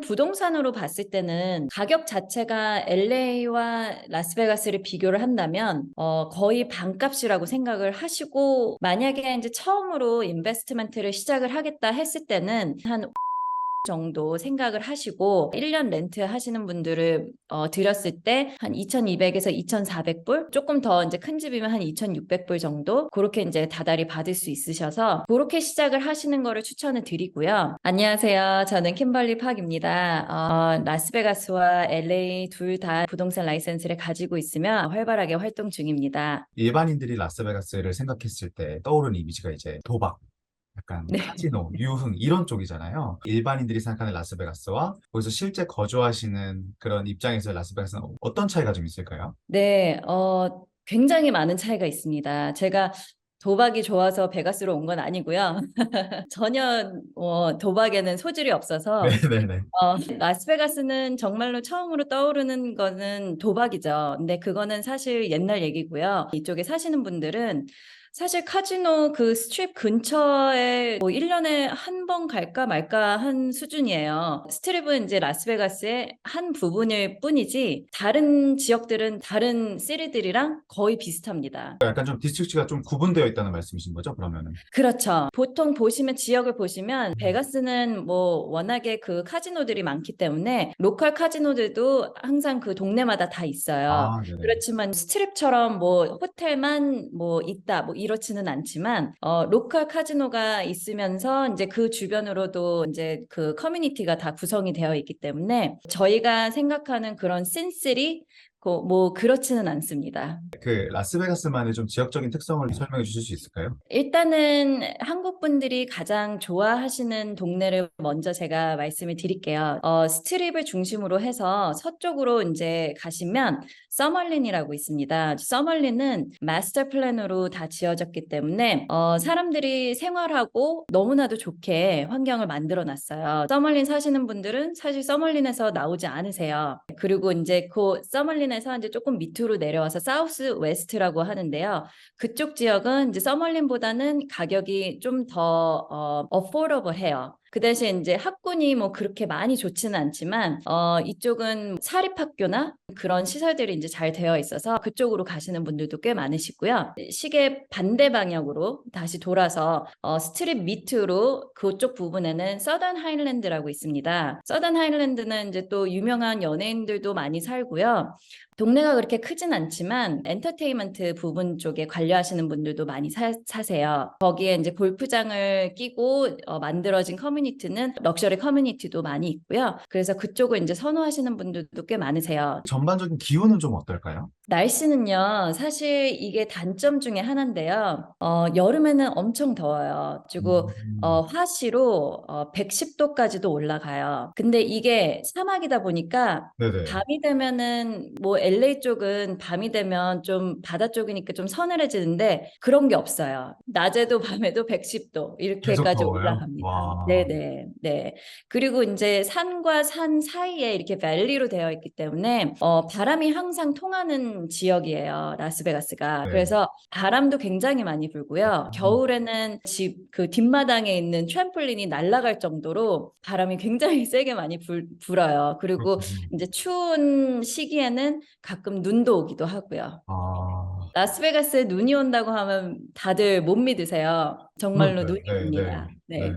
부동산으로 봤을 때는 가격 자체가 LA와 라스베가스를 비교를 한다면 거의 반값이라고 생각을 하시고, 만약에 이제 처음으로 인베스트먼트를 시작을 하겠다 했을 때는 한 정도 생각을 하시고 1년 렌트 하시는 분들을 들였을 때 한 2,200에서 2,400불, 조금 더 이제 큰 집이면 한 2,600불 정도, 그렇게 이제 다달이 받을 수 있으셔서 그렇게 시작을 하시는 거를 추천을 드리고요. 안녕하세요. 저는 킴벌리 팍입니다. 라스베가스와 LA 둘 다 부동산 라이센스를 가지고 있으며 활발하게 활동 중입니다. 일반인들이 라스베가스를 생각했을 때 떠오르는 이미지가 이제 도박, 약간 네. 카지노, 유흥 이런 쪽이잖아요. 일반인들이 생각하는 라스베가스와 거기서 실제 거주하시는 그런 입장에서 라스베가스는 어떤 차이가 좀 있을까요? 네, 굉장히 많은 차이가 있습니다. 제가 도박이 좋아서 베가스로 온 건 아니고요. 전혀 도박에는 소질이 없어서 네네네. 라스베가스는 정말로 처음으로 떠오르는 거는 도박이죠. 근데 그거는 사실 옛날 얘기고요. 이쪽에 사시는 분들은 사실 카지노 그 스트립 근처에 뭐 1년에 한 번 갈까 말까 한 수준이에요. 스트립은 이제 라스베가스의 한 부분일 뿐이지 다른 지역들은, 다른 시리들이랑 거의 비슷합니다. 약간 좀 디스트릭트가 좀 구분되어 있다는 말씀이신 거죠, 그러면은? 그렇죠. 보통 보시면, 지역을 보시면 베가스는 뭐 워낙에 그 카지노들이 많기 때문에 로컬 카지노들도 항상 그 동네마다 다 있어요. 아, 네네. 그렇지만 스트립처럼 뭐 호텔만 뭐 있다 뭐 이렇지는 않지만 로컬 카지노가 있으면서 이제 그 주변으로도 이제 그 커뮤니티가 다 구성이 되어 있기 때문에 저희가 생각하는 그런 신쓰리 뭐 그렇지는 않습니다. 그 라스베가스만의 좀 지역적인 특성을 설명해 주실 수 있을까요? 일단은 한국 분들이 가장 좋아하시는 동네를 먼저 제가 말씀을 드릴게요. 스트립을 중심으로 해서 서쪽으로 이제 가시면 서멀린이라고 있습니다. 서멀린은 마스터 플랜으로 다 지어졌기 때문에 사람들이 생활하고 너무나도 좋게 환경을 만들어 놨어요. 서멀린 사시는 분들은 사실 서멀린에서 나오지 않으세요. 그리고 이제 그 서멀린에서 이제 조금 밑으로 내려와서 사우스 웨스트라고 하는데요. 그쪽 지역은 이제 서멀린보다는 가격이 좀 더 어포더블해요. 그 대신 이제 학군이 뭐 그렇게 많이 좋지는 않지만 이쪽은 사립학교나 그런 시설들이 이제 잘 되어 있어서 그쪽으로 가시는 분들도 꽤 많으시고요. 시계 반대 방향으로 다시 돌아서 스트립 밑으로 그쪽 부분에는 서던 하일랜드라고 있습니다. 서던 하일랜드는 이제 또 유명한 연예인들도 많이 살고요. 동네가 그렇게 크진 않지만 엔터테인먼트 부분 쪽에 관여하시는 분들도 많이 사세요. 거기에 이제 골프장을 끼고 만들어진 커뮤니티는 럭셔리 커뮤니티도 많이 있고요. 그래서 그쪽을 이제 선호하시는 분들도 꽤 많으세요. 전반적인 기후는 좀 어떨까요? 날씨는요, 사실 이게 단점 중에 하나인데요. 여름에는 엄청 더워요. 그리고 음, 화씨로 110도까지도 올라가요. 근데 이게 사막이다 보니까 네네. 밤이 되면은 뭐 LA 쪽은 밤이 되면 좀 바다 쪽이니까 좀 서늘해지는데 그런 게 없어요. 낮에도 밤에도 110도 계속 이렇게까지 더워요? 올라갑니다. 와. 네네, 네. 그리고 이제 산과 산 사이에 이렇게 밸리로 되어 있기 때문에 바람이 항상 통하는 지역이에요, 라스베가스가. 네. 그래서 바람도 굉장히 많이 불고요. 겨울에는 집 그 뒷마당에 있는 트램폴린이 날아갈 정도로 바람이 굉장히 세게 많이 불어요. 그리고 그렇군요. 이제 추운 시기에는 가끔 눈도 오기도 하고요. 아, 라스베가스에 눈이 온다고 하면 다들 못 믿으세요. 정말로 그러니까요. 눈이 네, 네, 옵니다. 네. 네.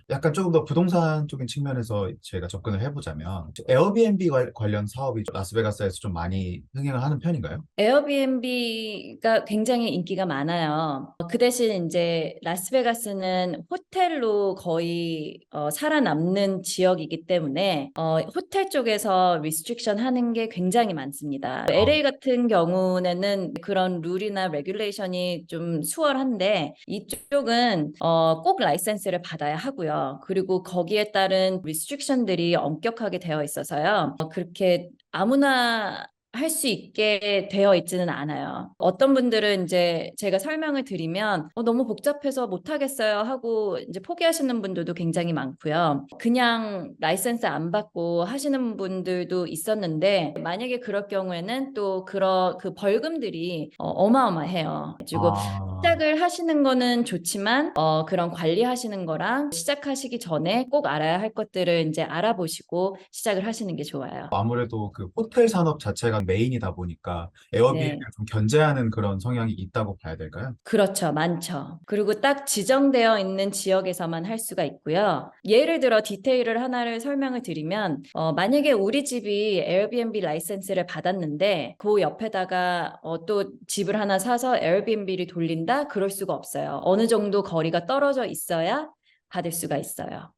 약간 조금 더 부동산적인 측면에서 제가 접근을 해보자면, 에어비앤비 관련 사업이 라스베가스에서 좀 많이 흥행을 하는 편인가요? 에어비앤비가 굉장히 인기가 많아요. 그 대신 이제 라스베가스는 호텔로 거의 살아남는 지역이기 때문에 호텔 쪽에서 리스트릭션 하는 게 굉장히 많습니다. 아, LA 같은 경우에는 그런 룰이나 레귤레이션이 좀 수월한데 이쪽은 꼭 라이센스를 받아야 하고요. 그리고 거기에 따른 리스트릭션들이 엄격하게 되어 있어서요. 그렇게 아무나 할 수 있게 되어 있지는 않아요. 어떤 분들은 이제 제가 설명을 드리면 너무 복잡해서 못하겠어요 하고 이제 포기하시는 분들도 굉장히 많고요. 그냥 라이센스 안 받고 하시는 분들도 있었는데 만약에 그럴 경우에는 또 그 벌금들이 어마어마해요. 그리고 아, 시작을 하시는 거는 좋지만 그런 관리하시는 거랑 시작하시기 전에 꼭 알아야 할 것들을 이제 알아보시고 시작을 하시는 게 좋아요. 아무래도 그 호텔 산업 자체가 메인이다 보니까 에어비앤비를 네. 좀 견제하는 그런 성향이 있다고 봐야 될까요? 그렇죠. 많죠. 그리고 딱 지정되어 있는 지역에서만 할 수가 있고요. 예를 들어 디테일을 하나를 설명을 드리면, 만약에 우리 집이 에어비앤비 라이센스를 받았는데, 그 옆에다가 또 집을 하나 사서 에어비앤비를 돌린다? 그럴 수가 없어요. 어느 정도 거리가 떨어져 있어야 받을 수가 있어요.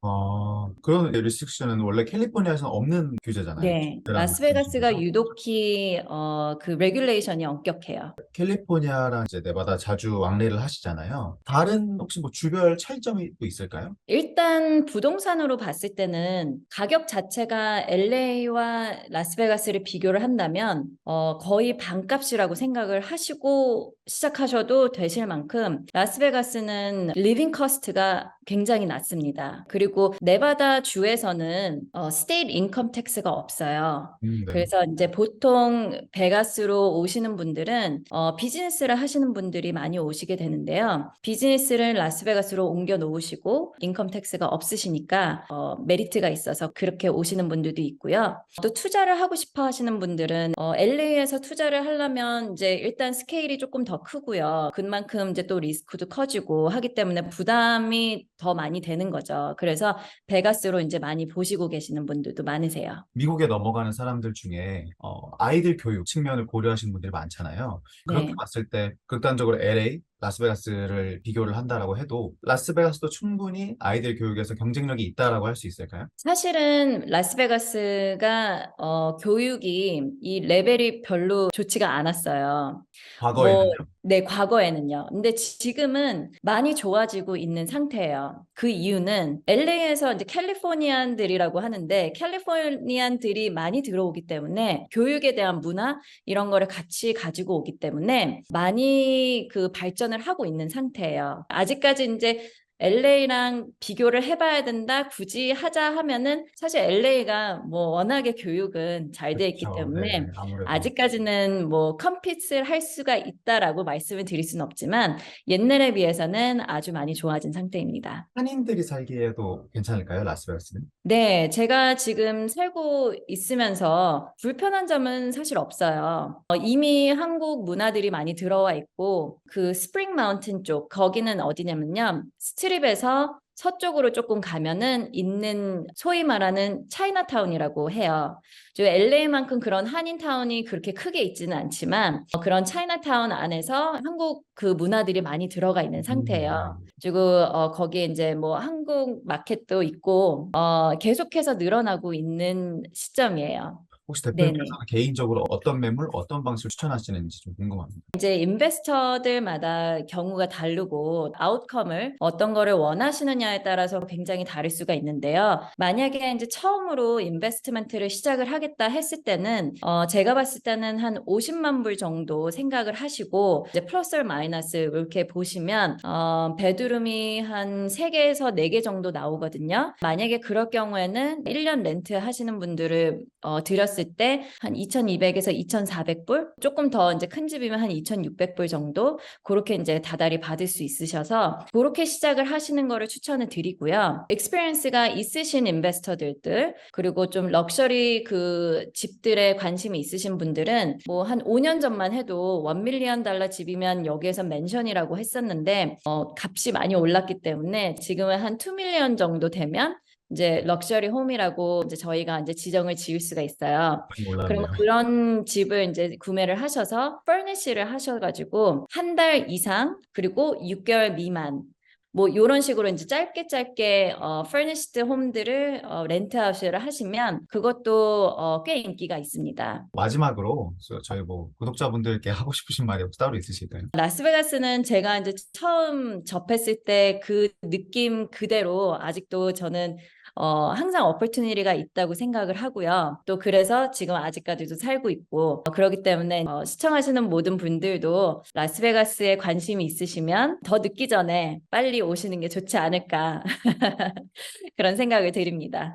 그런 리스트릭션은 원래 캘리포니아에서는 없는 규제잖아요. 네. 라는 라스베가스가 말씀이시죠? 유독히 그 레귤레이션이 엄격해요. 캘리포니아랑 이제 네바다 자주 왕래를 하시잖아요. 다른 혹시 뭐 주별 차이점이 또 있을까요? 일단 부동산으로 봤을 때는 가격 자체가 LA와 라스베가스를 비교를 한다면 거의 반값이라고 생각을 하시고 시작하셔도 되실 만큼 라스베가스는 리빙 커스트가 굉장히 낮습니다. 그리고 네바다 주에서는 스테이트 인컴 텍스가 없어요. 네. 그래서 이제 보통 베가스로 오시는 분들은 비즈니스를 하시는 분들이 많이 오시게 되는데요. 비즈니스를 라스베가스로 옮겨 놓으시고 인컴 텍스가 없으시니까 메리트가 있어서 그렇게 오시는 분들도 있고요. 또 투자를 하고 싶어 하시는 분들은 LA에서 투자를 하려면 이제 일단 스케일이 조금 더 크고요. 그만큼 이제 또 리스크도 커지고 하기 때문에 부담이 더 많이 되는 거죠. 그래서 베가스로 이제 많이 보시고 계시는 분들도 많으세요. 미국에 넘어가는 사람들 중에 아이들 교육 측면을 고려하시는 분들이 많잖아요. 그렇게 네. 봤을 때 극단적으로 LA, 라스베가스를 비교를 한다라고 해도 라스베가스도 충분히 아이들 교육에서 경쟁력이 있다라고 할 수 있을까요? 사실은 라스베가스가 교육이 이 레벨이 별로 좋지가 않았어요. 뭐, 과거에는요? 네, 과거에는요. 근데 지금은 많이 좋아지고 있는 상태예요. 그 이유는 LA에서 이제 캘리포니안들이라고 하는데 캘리포니안들이 많이 들어오기 때문에 교육에 대한 문화 이런 거를 같이 가지고 오기 때문에 많이 그 발전을 하고 있는 상태예요. 아직까지 이제 LA랑 비교를 해봐야 된다, 굳이 하자 하면은 사실 LA가 뭐 워낙에 교육은 잘 돼 있기 그렇죠. 네, 때문에 아무래도. 아직까지는 뭐 컴핏을 할 수가 있다라고 말씀을 드릴 수는 없지만 옛날에 비해서는 아주 많이 좋아진 상태입니다. 한인들이 살기에도 괜찮을까요, 라스베가스는? 네, 제가 지금 살고 있으면서 불편한 점은 사실 없어요. 이미 한국 문화들이 많이 들어와 있고, 그 스프링 마운틴 쪽, 거기는 어디냐면요. 스트립에서 서쪽으로 조금 가면은 있는 소위 말하는 차이나타운이라고 해요. LA만큼 그런 한인타운이 그렇게 크게 있지는 않지만 그런 차이나타운 안에서 한국 그 문화들이 많이 들어가 있는 네. 상태예요. 그리고 거기에 이제 뭐 한국 마켓도 있고 계속해서 늘어나고 있는 시점이에요. 혹시 네네. 대표님께서는 개인적으로 어떤 매물, 어떤 방식을 추천하시는지 좀 궁금합니다. 이제 인베스터들마다 경우가 다르고 아웃컴을 어떤 거를 원하시느냐에 따라서 굉장히 다를 수가 있는데요. 만약에 이제 처음으로 인베스트먼트를 시작을 하겠다 했을 때는 제가 봤을 때는 한 50만 불 정도 생각을 하시고 이제 플러스 마이너스 이렇게 보시면 베드룸이 한 3개에서 4개 정도 나오거든요. 만약에 그럴 경우에는 1년 렌트 하시는 분들을 드렸을 때 한 2,200에서 2,400불 조금 더 이제 큰 집이면 한 2,600불 정도 그렇게 이제 다달이 받을 수 있으셔서 그렇게 시작을 하시는 거를 추천을 드리고요. 익스피리언스가 있으신 인베스터들 그리고 좀 럭셔리 그 집들에 관심이 있으신 분들은 뭐 한 5년 전만 해도 1 밀리언 달러 집이면 여기에서 맨션이라고 했었는데 값이 많이 올랐기 때문에 지금은 한 2 밀리언 정도 되면 이제 럭셔리 홈이라고 이제 저희가 이제 지정을 지을 수가 있어요. 많이 그러면 올랐네요. 그런 집을 이제 구매를 하셔서 퍼니시를 하셔가지고 한 달 이상 그리고 6개월 미만 뭐 이런 식으로 이제 짧게 furnished 홈들을 렌트아웃을 하시면 그것도 꽤 인기가 있습니다. 마지막으로 저희 뭐 구독자분들께 하고 싶으신 말이 혹시 따로 있으실까요? 라스베가스는 제가 이제 처음 접했을 때 그 느낌 그대로 아직도 저는 항상 어퍼튜니티가 있다고 생각을 하고요. 또 그래서 지금 아직까지도 살고 있고 그렇기 때문에 시청하시는 모든 분들도 라스베가스에 관심이 있으시면 더 늦기 전에 빨리 오시는 게 좋지 않을까 그런 생각을 드립니다.